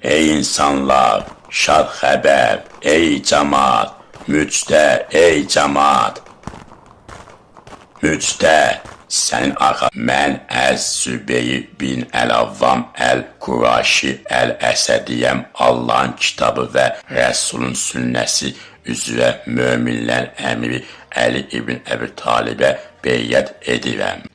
Ey insanlar, şad xəbər, ey cəmaat, müjdə, ey cəmaat. Müjdə, sənin arxa mən Əz-Zübeyir bin Əl-Avvam Əl-Quraşi Əl-Əsədiyəm Allahın kitabı və Rəsulun sünnəsi üzrə möminlərin əmiri Əli ibn Əbi Talibə beyyət edirəm.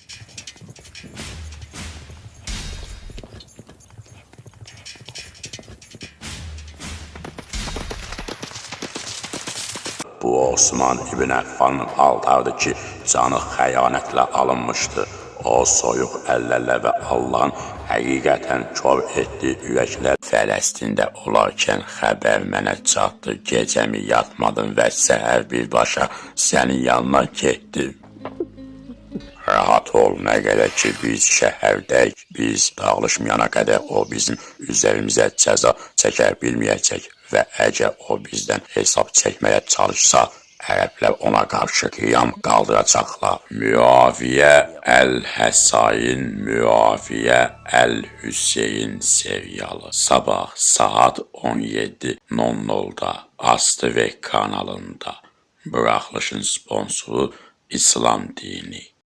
Bu Osman ibn Əffanın altarıdır ki, canı xəyanətlə alınmışdı. O soyuq əllərlə və Allahın həqiqətən kör etdiyi ürəklər. Fələstində olarkən xəbər mənə çatdı, gecəmi yatmadım və səhər birbaşa sənin yanına getdim. Rahat ol, nə qədər ki biz şəhərdəyik, biz dağılışmayana qədər o bizim üzərimizə cəza çəkə bilməyəcək və əgər o bizdən hesab çəkməyə çalışsa, ərəblər ona qarşı qiyam qaldıracaqlar. Müaviyə Əl-Həsayin, Müaviyə Əl-Hüseyin seriyalı sabah saat 17:00-da ASTV kanalında. Buraxılışın sponsoru İslam dini.